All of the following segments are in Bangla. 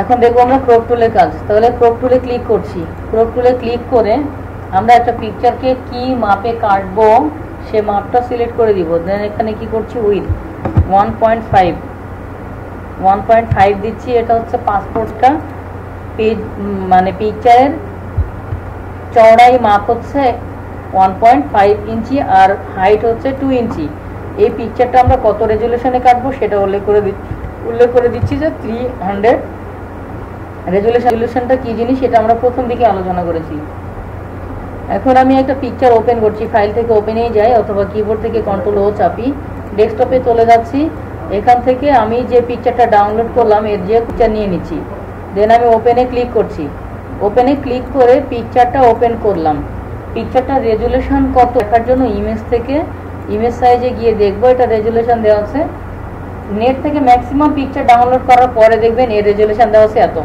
এখন দেখবো আমরা ক্রপ টুলের কাজ। তাহলে ক্রপ টুলে ক্লিক করছি। ক্রপ টুলে ক্লিক করে আমরা একটা পিকচারকে কি মাপে কাটবো সে মাপটা সিলেক্ট করে দিব। দেন এখানে কি করছি, উইথ 1.5 দিচ্ছি। এটা হচ্ছে পাসপোর্টটা পেজ মানে পিকচারের চওড়াই মাপ হচ্ছে 1.5 ইঞ্চি আর হাইট হচ্ছে 2 ইঞ্চি। এই পিকচারটা আমরা কত রেজুলেশনে কাটবো সেটা উল্লেখ করে দিচ্ছি যে 300 রেজুলেশনটা কি জিনিস সেটা আমরা প্রথম দিকে আলোচনা করেছি। এখন আমি একটা পিকচার ওপেন করছি, ফাইল থেকে ওপেনেই যাই অথবা কিবোর্ড থেকে কন্ট্রোল ও চাপি, ডেস্কটপে চলে যাচ্ছি। এখান থেকে আমি যে পিকচারটা ডাউনলোড করলাম এর যে পিকচার নিয়ে নিচ্ছি। দেন আমি ওপেনে ক্লিক করছি। ওপেনে ক্লিক করে পিকচারটা ওপেন করলাম। পিকচারটা রেজুলেশন কত দেখার জন্য ইমেজ থেকে ইমেজ সাইজে গিয়ে দেখবো এটা রেজুলেশন দেওয়া আছে। নেট থেকে ম্যাক্সিমাম পিকচার ডাউনলোড করার পরে দেখবেন এর রেজুলেশন দেওয়া আছে এত।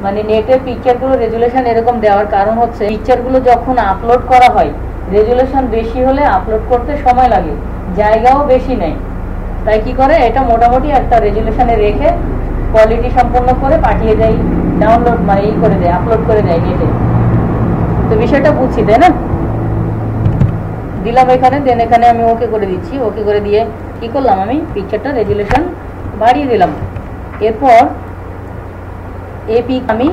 মানে নেটের পিকচারগুলো রেজুলেশন এরকম দেওয়ার কারণ হচ্ছে পিকচারগুলো যখন আপলোড করা হয় রেজুলেশন বেশি হলে আপলোড করতে সময় লাগে, জায়গাও বেশি নেয়। তাই কি করে এটা মোটামুটি একটা রেজুলেশনে রেখে কোয়ালিটি সম্পন্ন করে পাঠিয়ে দেয়, ডাউনলোড মানে এই করে দেয়, আপলোড করে দেয় নেটে। তো বিষয়টা বুঝছি তাই না? দিলাম এখানে। দেন এখানে আমি ওকে করে দিচ্ছি। ওকে করে দিয়ে কি করলাম, আমি পিকচারটা রেজুলেশন বাড়িয়ে দিলাম। এরপর এই পিক আমি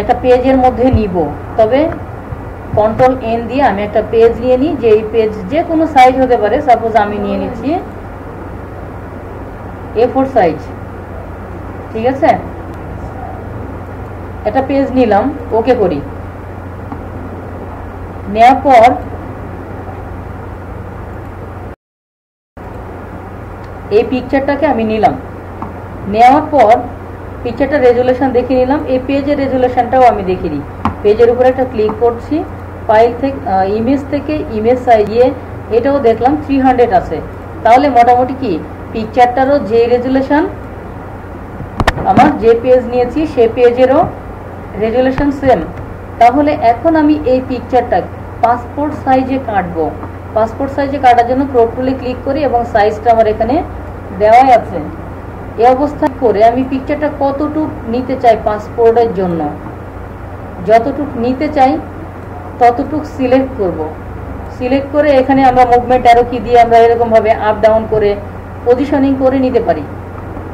একটা পেজের মধ্যে নিব। তবে কন্ট্রোল এন দিয়ে আমি একটা পেজ নিয়ে নিই, যে এই পেজ যে কোনো সাইজ হতে পারে। সাপোজ আমি নিয়ে নিচ্ছি A4 সাইজ, ঠিক আছে? একটা পেজ নিলাম, ওকে করি। নেওয়ার পর এই পিকচারটাকে আমি নিলাম। নেওয়ার পর পিকচারটা রেজুলেশন দেখে নিলাম। এই পেজের রেজুলেশনটাও আমি দেখে নিই। পেজের উপরে একটা ক্লিক করছি, ফাইল থেকে ইমেজ থেকে ইমেজ সাইজে এটাও দেখলাম 300 আছে। তাহলে মোটামুটি কি পিকচারটারও যে রেজুলেশন আমার যে পেজ নিয়েছি সে পেজেরও রেজুলেশন সেম। তাহলে এখন আমি এই পিকচারটা পাসপোর্ট সাইজে কাটবো। পাসপোর্ট সাইজে কাটার জন্য ক্রপ টুলে ক্লিক করি এবং সাইজটা আমার এখানে দেওয়াই আছে। এই অবস্থা করে আমি পিকচারটা কতটুক নিতে চাই পাসপোর্টের জন্য, যতটুক নিতে চাই ততটুক সিলেক্ট করব। সিলেক্ট করে এখানে আমরা মুভমেন্ট অ্যারো কি দিয়ে আমরা এরকমভাবে আপ ডাউন করে পজিশনিং করে নিতে পারি।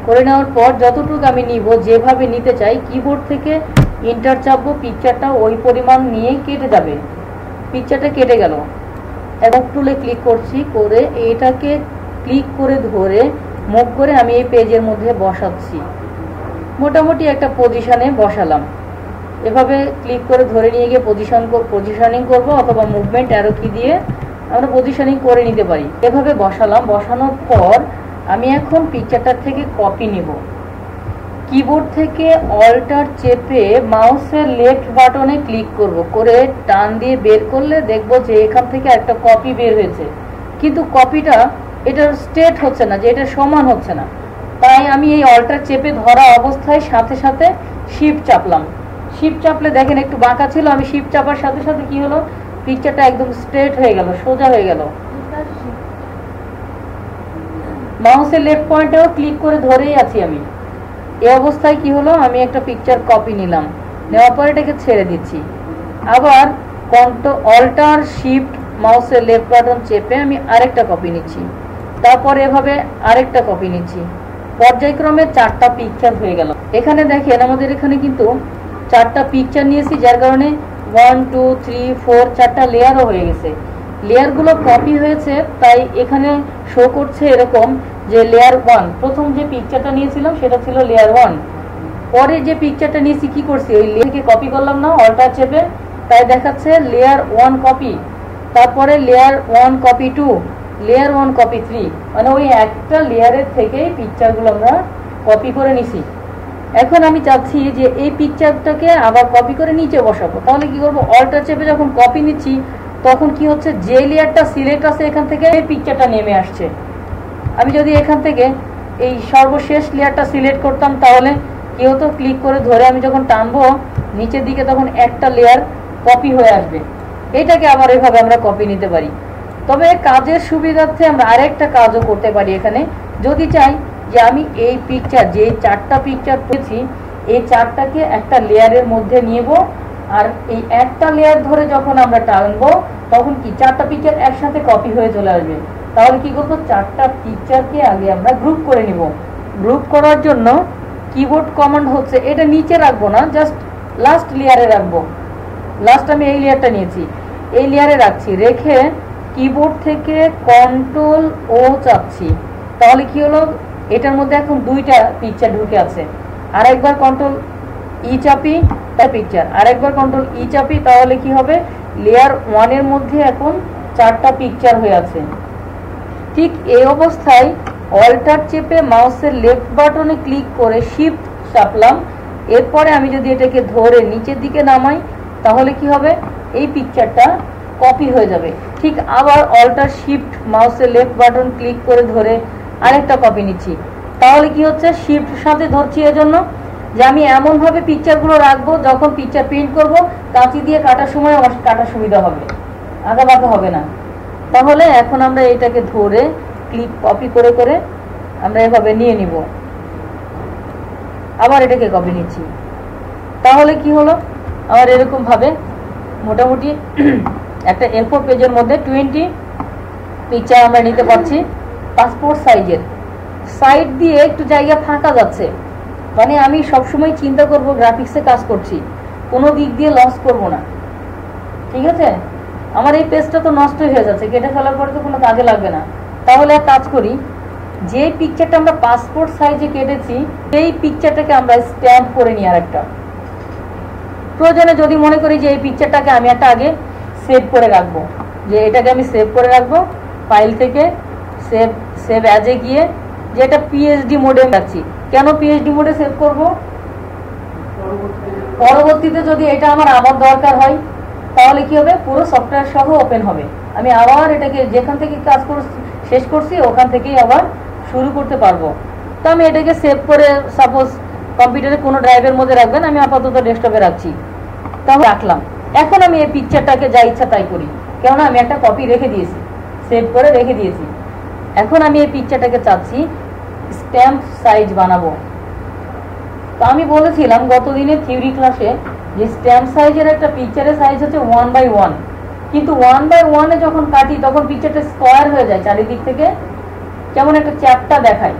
করে নেওয়ার পর যতটুক আমি নিব যেভাবে নিতে চাই কিবোর্ড থেকে ইন্টার চাপবো, পিকচারটা ওই পরিমাণ নিয়ে কেটে যাবে। পিকচারটা কেটে গেল। এবং টুলে ক্লিক করছি, করে এটাকে ক্লিক করে ধরে মুভ করে আমি এই পেজের মধ্যে বসাচ্ছি। মোটামুটি একটা পজিশনে বসালাম। এভাবে ক্লিক করে ধরে নিয়ে গিয়ে পজিশনিং করব অথবা মুভমেন্ট অ্যারো কি দিয়ে আমরা পজিশনিং করে নিতে পারি। এভাবে বসালাম। বসানোর পর আমি এখন পিকচারটার থেকে কপি নিব। কিবোর্ড থেকে অল্টার চেপে মাউসের লেফট বাটনে ক্লিক করব, করে টান দিয়ে বের করলে দেখব যে এখান থেকে একটা কপি বের হয়েছে। কিন্তু কপিটা এটার স্ট্রেট হচ্ছে না, যে এটা সমান হচ্ছে না। তাই আমি এই অল্টার চেপে ধরা অবস্থায় সাথে সাথে শিফট চাপলাম। শিফট চাপলে দেখেন একটু বাঁকা ছিল, আমি শিফট চাপার সাথে সাথে কি হলো, পিকচারটা একদম স্ট্রেট হয়ে গেল, সোজা হয়ে গেল। মাউসের লেফট পয়েন্টেও ক্লিক করে ধরেই আছি আমি। এই অবস্থায় কি হলো, আমি একটা পিকচার কপি নিলাম, নেওয়ার পর এটাকে ছেড়ে দিচ্ছি। আবার অল্টার শিফট মাউসের লেফট বাটন চেপে আমি আরেকটা কপি নিচ্ছি, তারপর এভাবে আরেকটা কপি নিচ্ছি। পর্যায়ক্রমে 4টা পিকচার হয়ে গেল। এখানে দেখেন আমাদের এখানে কিন্তু 4টা পিকচার নিয়েছি, যার কারণে 1 2 3 4 4টা লেয়ারও হয়ে গেছে। লেয়ারগুলো কপি হয়েছে, তাই এখানে শো করছে এরকম যে লেয়ার 1, প্রথম যে পিকচারটা নিয়েছিলাম সেটা ছিল লেয়ার 1। পরে যে পিকচারটা নিয়েছি কি করছি, ওই লেয়ারকে কপি করলাম না অল্টার চেপে, তাই দেখাচ্ছে লেয়ার 1 কপি, তারপরে লেয়ার 1 কপি 2, লেয়ার 1 কপি 3। মানে ওই একটা লেয়ারের থেকেই পিকচারগুলো আমরা কপি করে নিছি। এখন আমি চাচ্ছি যে এই পিকচারটাকে আবার কপি করে নিচে বসাবো। তাহলে কি করবো, অল্টার চেপে যখন কপি নিচ্ছি তখন কি হচ্ছে, যে লেয়ারটা সিলেক্ট আছে এখান থেকে এই পিকচারটা নেমে আসছে। আমি যদি এখান থেকে এই সর্বশেষ লেয়ারটা সিলেক্ট করতাম তাহলে কি হতো, ক্লিক করে ধরে আমি যখন টানবো নিচের দিকে তখন একটা লেয়ার কপি হয়ে আসবে। এটাকে আবার এভাবে আমরা কপি নিতে পারি। তবে কাজের সুবিধার্থে আমরা আরেকটা কাজও করতে পারি এখানে। যদি চাই যে আমি এই পিকচার যে 4টা পিকচার পেয়েছি এই চারটাকে একটা লেয়ারের মধ্যে নিব, আর এই একটা লেয়ার ধরে যখন আমরা টানবো তখন কি চারটা পিকচার একসাথে কপি হয়ে চলে আসবে। তাহলে কি করবো, চারটা পিকচারকে আগে আমরা গ্রুপ করে নিব। গ্রুপ করার জন্য কিবোর্ড কমান্ড হচ্ছে, এটা নিচে রাখবো না, জাস্ট লাস্ট লেয়ারে রাখবো। লাস্ট আমি এই লেয়ারটা নিয়েছি, এই লেয়ারে রাখছি, রেখে কিবোর্ড থেকে কন্ট্রোল ও চাপছি। তাহলে কি হলো, এটার মধ্যে এখন দুইটা পিকচার ঢুকে আছে। আর একবার কন্ট্রোল ই চাপি, তার পিকচার, আর একবার কন্ট্রোল ই চাপি, তাহলে কি হবে, লেয়ার 1 এর মধ্যে এখন চারটা পিকচার হয়ে আছে। ঠিক এই অবস্থায় অল্টার চেপে মাউসের লেফট বাটনে ক্লিক করে শিফট চাপলাম। এরপরে আমি যদি এটাকে ধরে নিচের দিকে নামাই তাহলে কি হবে, এই পিকচারটা কপি হয়ে যাবে। ঠিক আবার অল্টার শিফট মাউসের লেফট বাটন ক্লিক করে ধরে আরেকটা কপি নিচ্ছি। তাহলে কি হচ্ছে, শিফট সাথে ধরছি এজন্য যে আমি এমনভাবে পিকচারগুলো রাখবো যখন পিকচার প্রিন্ট করব কাঁচি দিয়ে কাটার সময় আমার কাটার সুবিধা হবে, আঁকা বাঁকা হবে না। তাহলে এখন আমরা এটাকে ধরে ক্লিক কপি করে করে আমরা এভাবে নিয়ে নিব, আবার এটাকে কপি নিচ্ছি। তাহলে কি হলো, আমার এরকম ভাবে মোটামুটি একটা A4 পেজের মধ্যে 20 পিকচার আমরা নিতে পারছি পাসপোর্ট সাইজের। সাইড দিয়ে একটু জায়গা ফাঁকা যাচ্ছে, মানে আমি সবসময় চিন্তা করব গ্রাফিক্সে কাজ করছি, কোনো দিক দিয়ে লস করব না। ঠিক আছে, আমার এই পেজটা তো নষ্ট হয়ে যাচ্ছে, কেটে ফেলার পরে তো কোনো কাজে লাগবে না। তাহলে এক কাজ করি, যে পিকচারটা আমরা পাসপোর্ট সাইজে কেটেছি সেই পিকচারটাকে আমরা স্ট্যাম্প করে নিই। আর একটা প্রয়োজনে যদি মনে করি যে এই পিকচারটাকে আমি একটা আগে সেভ করে রাখবো, যে এটাকে আমি সেভ করে রাখবো, ফাইল থেকে সেভ অ্যাজে গিয়ে যে এটা পিএইচডি মোডে রাখছি। কেন পিএইচডি মোডে সেভ করব, পরবর্তীতে যদি এটা আমার আবার দরকার হয় তাহলে কি হবে, পুরো সফটওয়্যার সহ ওপেন হবে, আমি আবার এটাকে যেখান থেকে কাজ শেষ করছি ওখান থেকেই আবার শুরু করতে পারবো। তো আমি এটাকে সেভ করে সাপোজ কম্পিউটারে কোনো ড্রাইভের মধ্যে রাখবেন, আমি আপাতত ডেস্কটপে রাখছি, তাহলে রাখলাম। এখন আমি এই পিকচারটাকে যা ইচ্ছা তাই করি, কেননা আমি একটা কপি রেখে দিয়েছি, সেভ করে রেখে দিয়েছি। এখন আমি এই পিকচারটাকে চাচ্ছি স্ট্যাম্প সাইজ বানাবো। তো আমি বলেছিলাম গত দিনের থিওরি ক্লাসে যে স্ট্যাম্প সাইজের একটা পিকচারের সাইজ হচ্ছে 1/1, কিন্তু 1/1 যখন কাটি তখন পিকচারটা স্কোয়ার হয়ে যায়, চারিদিক থেকে কেমন একটা চ্যাপ্টা দেখায়,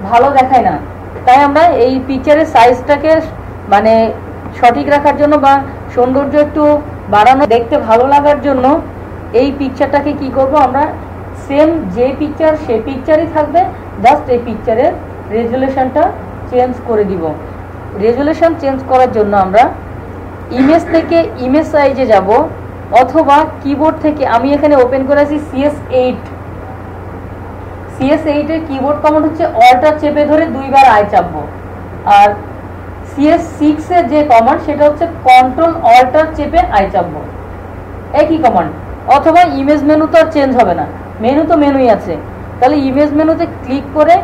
ভালো দেখায় না। তাই আমরা এই পিকচারের সাইজটাকে মানে সঠিক রাখার জন্য বা সৌন্দর্য একটু বাড়ানো, দেখতে ভালো লাগার জন্য এই পিকচারটাকে কি করব, আমরা সেম যে পিকচার সে পিকচারই থাকবে, জাস্ট এই পিকচারের রেজুলেশনটা চেঞ্জ করে দিব। রেজুলেশন চেঞ্জ করার জন্য আমরা ইমেজ থেকে ইমেজ সাইজে যাব, অথবা কিবোর্ড থেকে আমি এখানে ওপেন করেছি CS8। CS8 এর কিবোর্ড কমান্ড হচ্ছে অল্টার চেপে ধরে দুইবার আই চাপবো, আর CS6 এর যে কমান্ড সেটা হচ্ছে কন্ট্রোল অল্টার চেপে আই চাপবো, একই কমান্ড। অথবা ইমেজ মেনু তো আর চেঞ্জ হবে না, মেনু তো মেনুই আছে, তাহলে ইমেজ মেনুতে ক্লিক করে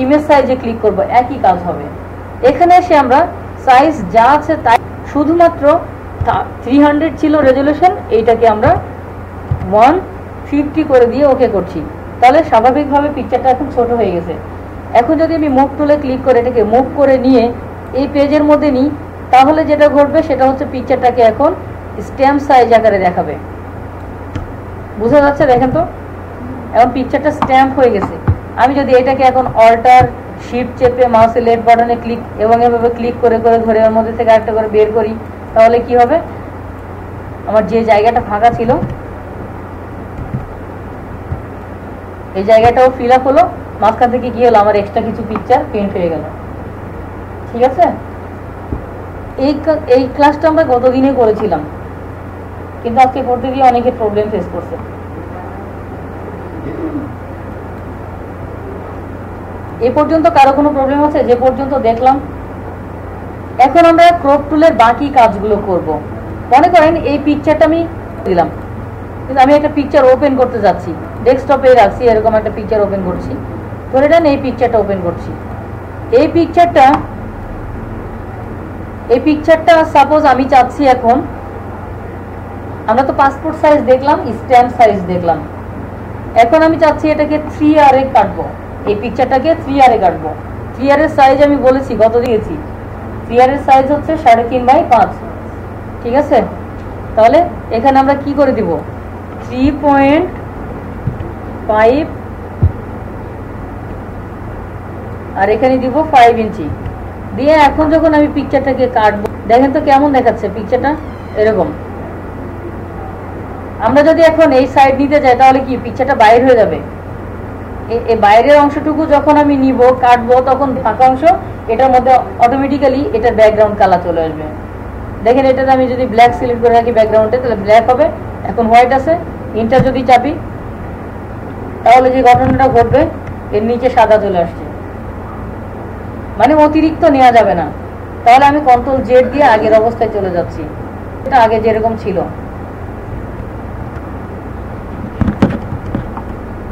ইমেজ সাইজে ক্লিক করব, একই কাজ হবে। এখানে এসে আমরা সাইজ যা আছে তাই, শুধুমাত্র 300 ছিল রেজুলেশন, এইটাকে আমরা 150 করে দিয়ে ওকে করছি। তাহলে স্বাভাবিকভাবে পিকচারটা এখন ছোট হয়ে গেছে। এখন যদি আমি মুভ টুলে ক্লিক করে এটাকে মুভ করে নিয়ে এই পেজের মধ্যে নিই, তাহলে যেটা ঘটবে সেটা হচ্ছে পিকচারটাকে এখন স্ট্যাম্প সাইজ আকারে দেখাবে। বুঝা যাচ্ছে? দেখেন তো, এখন পিকচারটা স্ট্যাম্প হয়ে গেছে। আমি যদি এটাকে এখন অল্টার শিফট চেপে মাউসের লেফট বাটনে ক্লিক এবং এভাবে ক্লিক করে করে ধরে এর মধ্যে থেকে একটা করে বের করি, তাহলে কি হবে, আমার যে জায়গাটা ফাঁকা ছিল এই জায়গাটাও ফিল আপ হলো, মাঝখান থেকে কি হলো, আমার এক্সট্রা কিছু পিকচার প্রিন্ট হয়ে গেল। ঠিক আছে, এই ক্লাসটা আমরা গতদিনে করেছিলাম, কিন্তু আজকে করতে গিয়ে অনেকে প্রবলেম ফেস করছে। এ পর্যন্ত কারো কোনো প্রবলেম আছে? যে পর্যন্ত দেখলাম। এখন আমরা ক্রপ টুলের বাকি কাজগুলো করব। মনে করেন এই পিকচারটা আমি দিলাম, কিন্তু আমি একটা পিকচার ওপেন করতে যাচ্ছি, ডেস্কটপে রাখছি, এরকম একটা পিকচার ওপেন করছি, ধরে নেন এই পিকচারটা ওপেন করছি। এই পিকচারটা সাপোজ আমি চাচ্ছি, এখন আমরা তো পাসপোর্ট সাইজ দেখলাম, স্ট্যাম্প সাইজ দেখলাম, এখন আমি চাচ্ছি এটাকে 3R এ কাটবো, এই পিকচারটাকে 3R এ কাটবো। 3R এর সাইজ আমি বলেছি, কত দিয়েছি, স্ফিয়ারের সাইজ হচ্ছে 3.5/5, ঠিক আছে। তাহলে এখানে আমরা কি করে দিব, 3.5 আর এখানে দিব 5 ইঞ্চি দিয়ে। এখন যখন আমি পিকচারটাকে কাটবো, দেখেন তো কেমন দেখাচ্ছে পিকচারটা, এরকম। আমরা যদি এখন এই সাইড নিতে যাই তাহলে কি পিকচারটা বাইরে হয়ে যাবে। এই বাইরের অংশটুকু যখন আমি নিব কাটবো, তখন ফাঁকা অংশ এটার মধ্যে অটোমেটিক্যালি এটার ব্যাকগ্রাউন্ড কালার চলে আসবে। দেখেন এটাতে আমি যদি ব্ল্যাক সিলেক্ট করে রাখি ব্যাকগ্রাউন্ডে, তাহলে ব্ল্যাক হবে। এখন হোয়াইট আছে, ইন্টার যদি চাপি তাহলে যে ঘটনাটা ঘটবে, এর নিচে সাদা চলে আসছে, মানে অতিরিক্ত নেওয়া যাবে না। তাহলে আমি কন্ট্রোল জেড দিয়ে আগের অবস্থায় চলে যাচ্ছি, এটা আগে যেরকম ছিল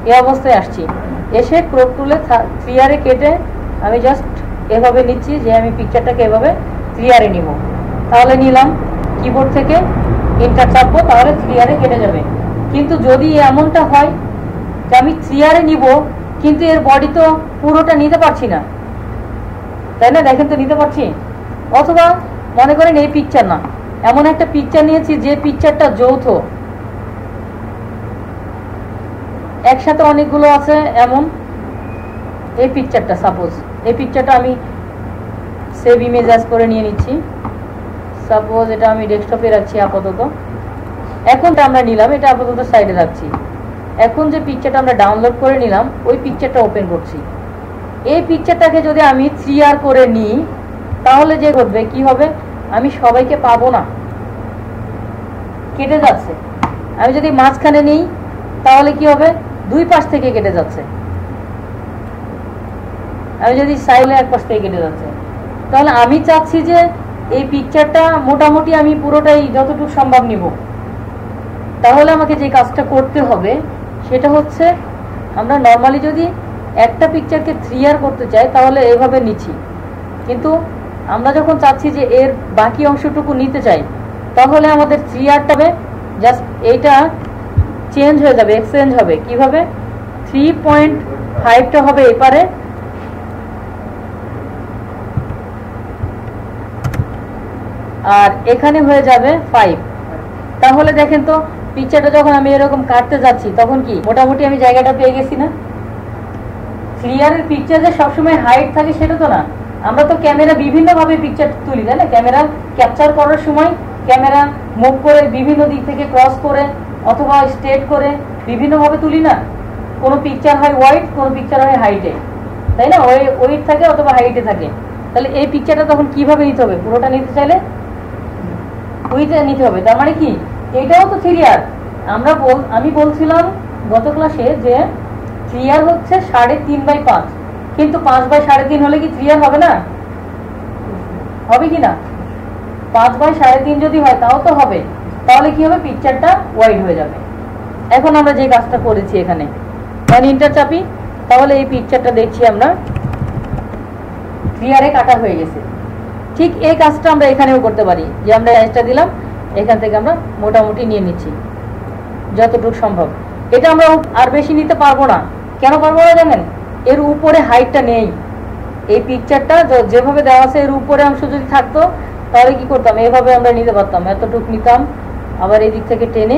এই অবস্থায় আসছি। এসে ক্রপ টুলে 3R কেটে আমি জাস্ট এভাবে নিচ্ছি যে আমি পিকচারটাকে এভাবে 3R নিব। তাহলে নিলাম, কিবোর্ড থেকে ইন্টার চাপবো, তাহলে 3R কেটে যাবে। কিন্তু যদি এমনটা হয় যে আমি 3R নিব কিন্তু এর বডি তো পুরোটা নিতে পারছি না, তাই না? দেখেন তো নিতে পারছি। অথবা মনে করেন এই পিকচার না, এমন একটা পিকচার নিয়েছি যে পিকচারটা যৌথ, একসাথে অনেকগুলো আছে এমন। এই পিকচারটা সাপোজ, এই পিকচারটা আমি সেভ ইমেজ অ্যাজ করে নিয়ে নিচ্ছি। সাপোজ এটা আমি ডেস্কটপে রাখছি আপাতত। এখন আমরা নিলাম, এটা আপাতত সাইডে রাখছি। এখন যে পিকচারটা আমরা ডাউনলোড করে নিলাম, ওই পিকচারটা ওপেন করছি। এই পিকচারটাকে যদি আমি 3R করে নিই তাহলে যে ঘটবে কি হবে, আমি সবাইকে পাবো না, কেটে যাচ্ছে। আমি যদি মাঝখানে নিই তাহলে কি হবে, দুই পাশ থেকে কেটে যাচ্ছে। আমি যদি সাইডে এক পাশ থেকে কেটে যাচ্ছে, তাহলে আমি চাচ্ছি যে এই পিকচারটা মোটামুটি আমি পুরোটাই যতটুকু সম্ভব নিব। তাহলে আমাকে যে কাজটা করতে হবে সেটা হচ্ছে, আমরা নর্মালি যদি একটা পিকচারকে 3R করতে চাই তাহলে এভাবে নিচ্ছি, কিন্তু আমরা যখন চাচ্ছি যে এর বাকি অংশটুকু নিতে চাই তাহলে আমাদের 3Rটা হবে জাস্ট এইটা চেঞ্জ হয়ে যাবে, এক্সচেঞ্জ হবে। কিভাবে, 3.5টা হবে এপারে, আর এখানে হয়ে যাবে 5। তাহলে দেখেন তো পিকচারটা যখন আমি এরকম কাটতে যাচ্ছি তখন কি মোটামুটি আমি জায়গাটা পেয়ে গেছি না। 3R এর পিকচার যে সবসময় হাইট থাকে সেটা তো না। আমরা তো ক্যামেরা বিভিন্ন ভাবে পিকচার তুলি, তাই না? ক্যামেরা ক্যাপচার করার সময় ক্যামেরা মুভ করে বিভিন্ন দিক থেকে ক্রস করে অথবা স্ট্রেট করে বিভিন্ন ভাবে তুলি না। কোনো পিকচার হয় ওয়াইড, কোনো পিকচার হয় হাইটে, তাই না? ওয়েট থাকে অথবা হাইটে থাকে। তাহলে এই পিকচারটা তখন কিভাবে নিতে হবে, পুরোটা নিতে চাইলে উইথে নিতে হবে। তার মানে কি, এটাও তো 3R। আমি বলছিলাম গত ক্লাসে যে 3R হচ্ছে 3.5/5, কিন্তু 5/3.5 হলে কি 3R হবে না? হবে কি না? 5/3.5 যদি হয় তাও তো হবে। তাহলে কি হবে, পিকচারটা ওয়াইড হয়ে যাবে। এখন আমরা যে কাজটা করেছি এখানে, ইন্টার চাপি, তাহলে এই পিকচারটা দেখছি আমরা 3R কাটা হয়ে গেছে। ঠিক এই কাজটা আমরা এখানেও করতে পারি, যে আমরা এজটা দিলাম, এখান থেকে আমরা মোটামুটি নিয়ে নিচ্ছি যতটুকু সম্ভব। এটা আমরা আর বেশি নিতে পারবো না। কেন পারবো না জানেন? এর উপরে হাইটটা নেই। এই পিকচারটা যেভাবে দেওয়া আছে এর উপরে অংশ যদি থাকতো তাহলে কি করতাম, এভাবে আমরা নিতে পারতাম, এতটুকু নিতাম, আবার এই দিক থেকে টেনে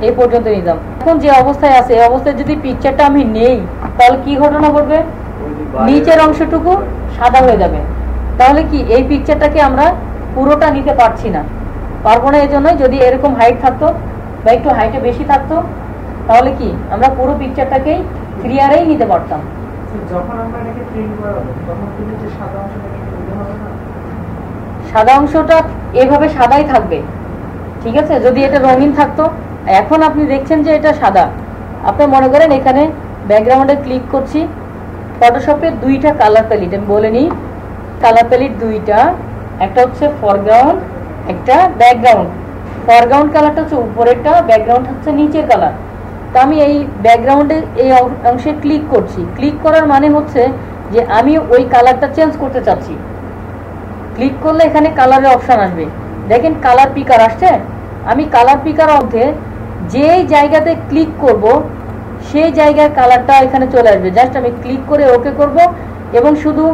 এই পর্যন্ত নিতাম। এখন যে অবস্থায় আছে এই অবস্থায় যদি পিকচারটা আমি নেই তাহলে কি ঘটনা ঘটবে, নিচের অংশটুকু সাদা হয়ে যাবে। তাহলে কি এই পিকচারটাকে আমরা পুরোটা নিতে পারছি না, পারবো না। এই জন্যই যদি এরকম হাইট থাকতো বা একটু হাইটে বেশি থাকতো তাহলে কি আমরা পুরো পিকচারটাকেই 3R নিতে পারতাম। যখন আমরা এটাকে প্রিন্ট করাবো তখন কিন্তু যে সাদা অংশটাকে তুলতে হবে না, সাদা অংশটা এভাবে সাদাই থাকবে, ঠিক আছে? যদি এটা রঙিন থাকতো, এখন আপনি দেখছেন যে এটা সাদা। আপনি মনে করেন এখানে ব্যাকগ্রাউন্ডে ক্লিক করছি, ফটোশপে দুইটা কালার প্যালেট আমি বলে নিই, কালার প্যালেট দুইটা, একটা হচ্ছে ফরগ্রাউন্ড, একটা ব্যাকগ্রাউন্ড। ফরগ্রাউন্ড কালারটা হচ্ছে উপরেরটা, ব্যাকগ্রাউন্ড হচ্ছে নিচের কালার। তো আমি এই ব্যাকগ্রাউন্ডে এই অংশে ক্লিক করছি। ক্লিক করার মানে হচ্ছে যে আমি ওই কালারটা চেঞ্জ করতে চাচ্ছি। ক্লিক করলে এখানে কালারের অপশন আসবে, দেখেন কালার পিকার আসছে। আমি কালার পিকার মধ্যে যেই জায়গাতে ক্লিক করব সেই জায়গার কালারটা এখানে চলে আসবে। জাস্ট আমি ক্লিক করে ওকে করব, এবং শুধু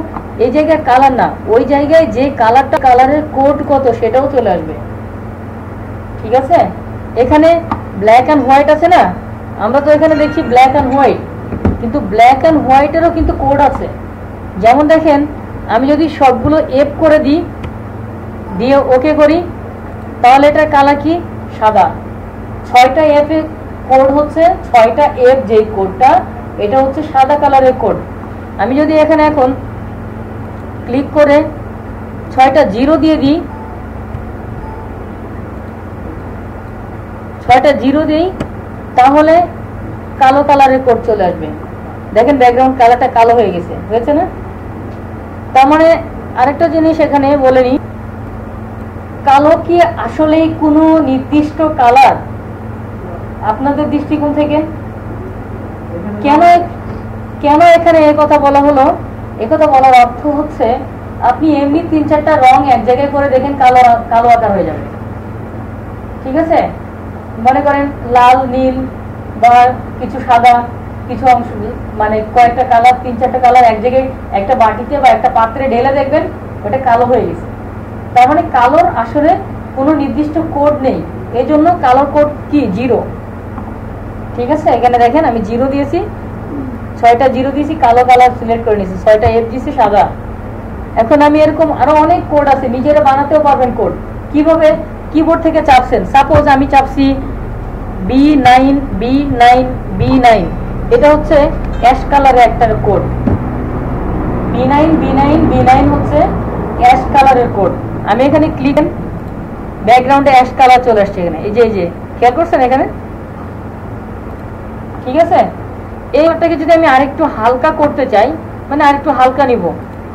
এই জায়গায় কালার না, ওই জায়গায় যে কালারটা, কালারের কোড কত সেটাও চলে আসবে। ঠিক আছে, এখানে ব্ল্যাক অ্যান্ড হোয়াইট আছে না, আমরা তো এখানে দেখছি ব্ল্যাক অ্যান্ড হোয়াইট, কিন্তু ব্ল্যাক অ্যান্ড হোয়াইটেরও কিন্তু কোড আছে। যেমন দেখেন, আমি যদি সবগুলো এফ করে দিই, দিয়ে ওকে করি, তাহলে এটার কালার কি? সাদা। 6টা এফ এর কোড হচ্ছে 6টা এফ, যে কোডটা এটা হচ্ছে সাদা কালারের কোড। আমি যদি এখানে এখন ক্লিক করে 6টা জিরো দিয়ে দিই, 6টা জিরো দিই, তাহলে কালো কালারের কোড চলে আসবে। দেখেন ব্যাকগ্রাউন্ড কালারটা কালো হয়ে গেছে, হয়েছে না? তার মানে আরেকটা জিনিস এখানে বলে নিই, কালো কি আসলেই কোনো নির্দিষ্ট কালার? আপনাদের দৃষ্টিকোণ থেকে কেন কেন এখানে এই কথা বলা হলো? একথা বলার অর্থ হচ্ছে, আপনি এমনি 3-4টা রং এক জায়গায় করে দেখেন, কালো কালো আঁকা হয়ে যাবে। ঠিক আছে, মনে করেন লাল, নীল বা কিছু সাদা, কিছু অংশ, মানে কয়েকটা কালার, 3-4টা কালার এক জায়গায় একটা বাটিতে বা একটা পাত্রে ঢেলে দেখবেন ওটা কালো হয়ে গেছে। তার মানে কালোর আসলে কোনো নির্দিষ্ট কোড নেই, এই জন্য কালোর কোড কি? জিরো। ঠিক আছে, এখানে দেখেন আমি জিরো দিয়েছি, 6টা জিরো দিয়েছি, কালো কালার সিলেক্ট করে নিয়েছি, 6টা এফ দিয়েছি সাদা। এখন আমি এরকম আরো অনেক কোড আছে, নিজেরা বানাতেও পারবেন কোড। কিভাবে? কিবোর্ড থেকে চাপছেন, সাপোজ আমি চাপছি B9 B9 B9, এটা হচ্ছে অ্যাশ কালারের একটা কোড। B9 B9 B9 হচ্ছে অ্যাশ কালারের কোড। আমি এখানে ক্লিক, ব্যাকগ্রাউন্ডে অ্যাশ কালার চলে আসছে এখানে, এই যে খেয়াল করছেন এখানে? ঠিক আছে, এইটাকে যদি আমি আরেকটু হালকা করতে চাই, মানে আরেকটু হালকা নিব,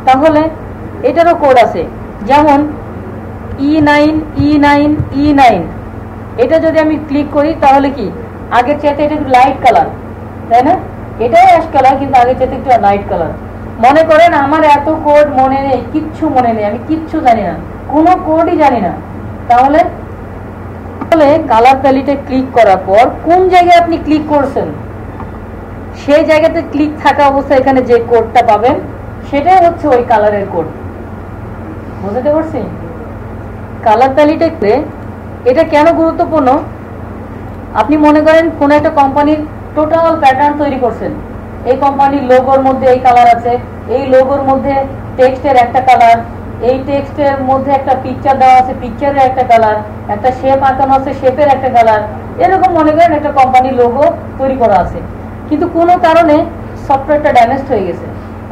তাহলে এটারও কোড আছে। যেমন E9 E9 E9, এটা যদি আমি ক্লিক করি তাহলে কি আগের চাইতে এটা একটু লাইট কালার, তাই না? এটাও অ্যাশ কালার, কিন্তু আগের চাইতে একটু লাইট কালার। মনে করেন আমার এত কোড মনে নেই, কিচ্ছু মনে নেই, আমি কিচ্ছু জানি না, কোনো কোডই জানি না, তাহলে কালার প্যালেটে ক্লিক করার পর কোন জায়গায় আপনি ক্লিক করছেন, সেই জায়গাতে ক্লিক থাকা অবস্থায় এখানে যে কোডটা পাবেন সেটাই হচ্ছে ওই কালারের কোড। বুঝতে পারছি? কালার প্যালেটে এটা কেন গুরুত্বপূর্ণ? আপনি মনে করেন কোন একটা কোম্পানির টোটাল প্যাটার্ন তৈরি করছেন, এই কোম্পানির লোগোর মধ্যে এই কালার আছে, এই লোগোর মধ্যে টেক্সটের একটা কালার, এই টেক্সটের মধ্যে একটা পিকচার দেওয়া আছে, পিকচারের একটা কালার, একটা শেপ আঁকানো আছে, শেপের একটা কালার, এরকম মনে করেন একটা কোম্পানির লোগো তৈরি করা আছে। কিন্তু কোনো কারণে সফটওয়্যারটা ড্যামেজ হয়ে গেছে,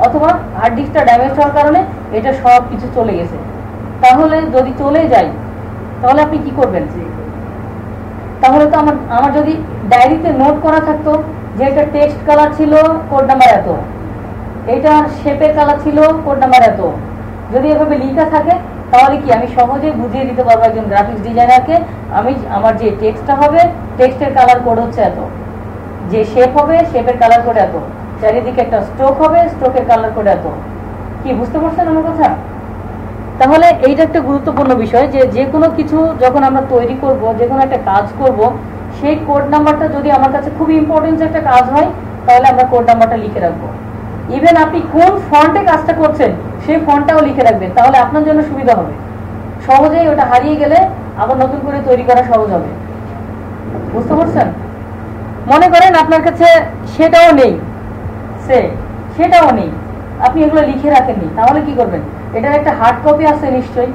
অথবা হার্ড ডিস্কটা ড্যামেজ হওয়ার কারণে এটা সব কিছু চলে গেছে। তাহলে যদি চলে যায় তাহলে আপনি কি করবেন? তাহলে তো আমার যদি ডায়েরিতে নোট করা থাকতো যে এটা টেক্সট কালার ছিল, কোড নাম্বার এত, এটা শেপের কালার ছিল, কোড নাম্বার এত, যদি এভাবে লেখা থাকে তাহলে কি আমি সহজেই বুঝিয়ে দিতে পারবো একজন গ্রাফিক্স ডিজাইনারকে, আমার যে টেক্সটটা হবে টেক্সটের কালার কোড হচ্ছে এত, যে শেপ হবে শেপের কালার কোড এত, চারিদিকে একটা স্ট্রোক হবে স্ট্রোকের কালার কোড এত। কি বুঝতে পারছেন আমার কথা? তাহলে এইটা একটা গুরুত্বপূর্ণ বিষয়, যে কোনো কিছু যখন আমরা তৈরি করব, যে কোনো একটা কাজ করব, সেই কোড নাম্বারটা যদি আমার কাছে খুব ইম্পর্টেন্ট একটা কাজ হয় তাহলে আমরা কোড নাম্বারটা লিখে রাখবো। ইভেন আপনি কোন ফন্টে কাজটা করছেন সেই ফন্টটাও লিখে রাখবেন, তাহলে আপনার জন্য সুবিধা হবে, সহজেই ওটা হারিয়ে গেলে আবার নতুন করে তৈরি করা সহজ হবে। বুঝতে পারছেন? মনে করেন আপনার কাছে সেটাও নেই, সেটাও নেই, আপনি এগুলো লিখে রাখেননি, তাহলে কি করবেন? এটার একটা হার্ড কপি আছে নিশ্চয়ই।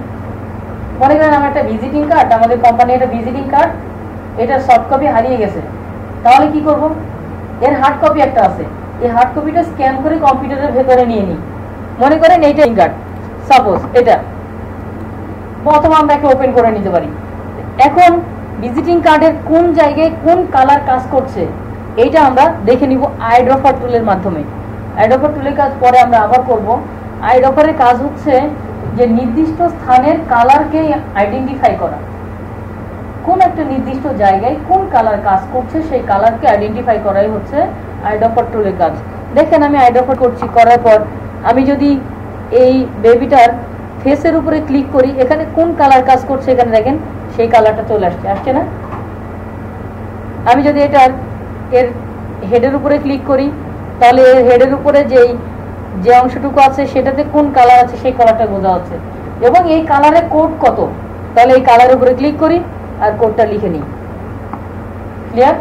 মনে করেন আমার একটা ভিজিটিং কার্ড, আমাদের কোম্পানি একটা ভিজিটিং কার্ড, এটার সফট কপি হারিয়ে গেছে, তাহলে কি করব? এর হার্ড কপি একটা আছে, এই হার্ড কপিটা স্ক্যান করে কম্পিউটারের ভেতরে নিয়ে নিই। মনে করেন এইটা কার্ড, সাপোজ এটা, অথবা আমরা একটা ওপেন করে নিতে পারি। এখন ভিজিটিং কার্ডের কোন জায়গায় কোন কালার কাজ করছে এইটা আমরা দেখে নিব আইড্রপার টুলের মাধ্যমে। আইড্রপার টুলের কাজ পরে আমরা আবার করব। আইড্রপারের কাজ হচ্ছে যে নির্দিষ্ট স্থানের কালারকে আইডেন্টিফাই করা, কোন একটা নির্দিষ্ট জায়গায় কোন কালার কাজ করছে সেই কালারকে আইডেন্টিফাই করাই হচ্ছে আইড্রপার টুলের কাজ। দেখেন আমি আইড্রপার করছি, করার পর আমি যদি এই বেবিটার ফেসের উপরে ক্লিক করি, এখানে কোন কালার কাজ করছে এখানে দেখেন সেই কালারটা চলে আসছে না? আমি যদি এর হেডের উপরে ক্লিক করি তাহলে এর হেডের উপরে যেই যে অংশটুকু আছে সেটাতে কোন কালার আছে সেই কালারটা বোঝা হচ্ছে, এবং এই কালারের কোড কত। তাহলে এই কালারের উপরে ক্লিক করি আর কোডটা লিখে নিই। ক্লিয়ার?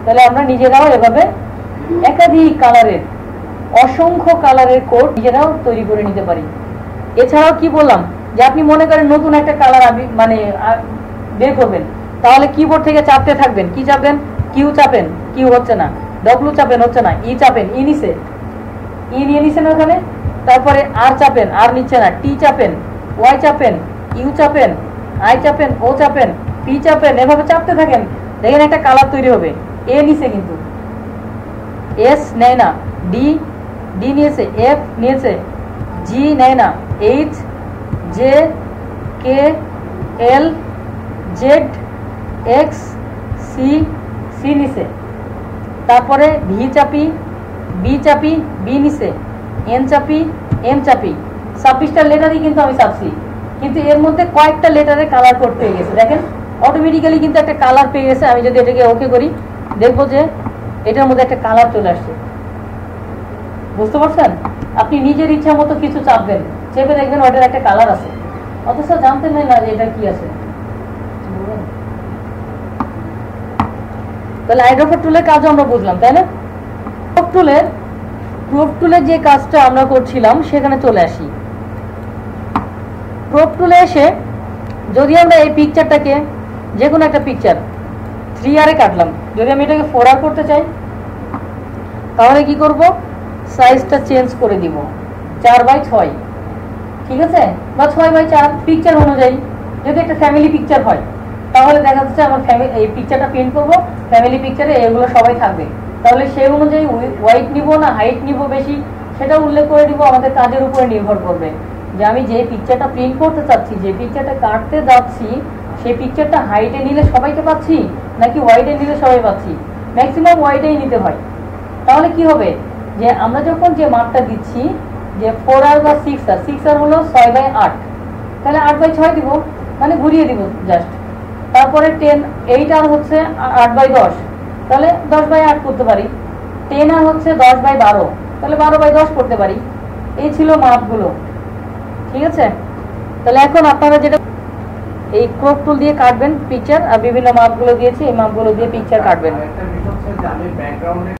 তাহলে আমরা নিজেরাও এভাবে একাধিক কালারের, অসংখ্য কালারের কোড নিজেরাও তৈরি করে নিতে পারি। এছাড়াও কি বললাম, যে আপনি মনে করেন নতুন একটা কালার মানে বের করবেন, তাহলে কিবোর্ড থেকে চাপতে থাকবেন। কি চাপবেন? কিউ চাপেন, কিউ হচ্ছে না। ডব্লিউ চাপেন, হচ্ছে না। ই চাপেন, ই নিচে, ই নিয়ে নিছেন ওখানে। তারপরে আর চাপেন, আর নিচ্ছে না। টি চাপেন, ওয়াই চাপেন, ইউ চাপেন, আই চাপেন, ও চাপেন, পি চাপেন। এভাবে চাপতে থাকেন, দেখেন একটা কালার তৈরি হবে। এ নিচে কিন্তু এস নেয় না, ডি ডি নিয়েছে, এফ নিয়েছে, জি নেয় না, এইচ, জে, কে, এল, জেড, এক্স, সি, সি নিচে। তারপরে ভি চাপি, বি চাপি, বি নিচে, এন চাপি, এম চাপি। 26টা লেটারই কিন্তু আমি চাপছি, কিন্তু এর মধ্যে কয়েকটা লেটারের কালার কোড পেয়ে গেছে। দেখেন অটোমেটিক্যালি কিন্তু একটা কালার পেয়ে গেছে। আমি যদি এটাকে ওকে করি, দেখবো যে এটার মধ্যে একটা কালার চলে আসছে। বুঝতে পারছেন? আপনি নিজের ইচ্ছা মতো কিছু চাপবেন, চেপে দেখবেন ওটার একটা কালার আছে, অথচ জানতেন না যে এটা কি আছে। তাহলে আইড্রপার টুলের কাজও আমরা বুঝলাম, তাই না? প্রুফ টুলের যে কাজটা আমরা করছিলাম সেখানে চলে আসি। প্রুফ টুলে এসে যদি আমরা এই পিকচারটাকে, যে কোনো একটা পিকচার 3R কাটলাম, যদি আমি এটাকে 4R করতে চাই, তাহলে কি করব? সাইজটা চেঞ্জ করে দিব 4x6, ঠিক আছে, বা 6x4 পিকচার অনুযায়ী। যদি একটা ফ্যামিলি পিকচার হয়, তাহলে দেখা যাচ্ছে আমার এই পিকচারটা প্রিন্ট করব, ফ্যামিলি পিকচারে এগুলো সবাই থাকবে। তাহলে সেই অনুযায়ী ওয়াইট নিব না হাইট নিব বেশি, সেটা উল্লেখ করে দিব। আমাদের কাজের উপরে নির্ভর করবে যে আমি যে পিকচারটা প্রিন্ট করতে চাচ্ছি, যে পিকচারটা কাটতে যাচ্ছি, সেই পিকচারটা হাইটে নিলে সবাইকে পাচ্ছি নাকি ওয়াইডে নিলে সবাই পাচ্ছি। ম্যাক্সিমাম ওয়াইডেই নিতে হয়। তাহলে কি হবে, যে আমরা যখন যে মাপটা দিচ্ছি, যে 4R বা 6R, 6R হলো 6/8, তাহলে 8/6 দিব, মানে ঘুরিয়ে দিব জাস্ট। তারপরে 8R হচ্ছে 8/10, তাহলে 10/8 করতে পারি। 10R হচ্ছে 10/12, তাহলে 12/10 করতে পারি। এই ছিল মাপগুলো, ঠিক আছে। তাহলে এখন আপনারা যেটা এই ক্রপ টুল দিয়ে কাটবেন পিকচার, আর বিভিন্ন মাপগুলো দিয়েছি, এই মাপগুলো দিয়ে পিকচার কাটবেন।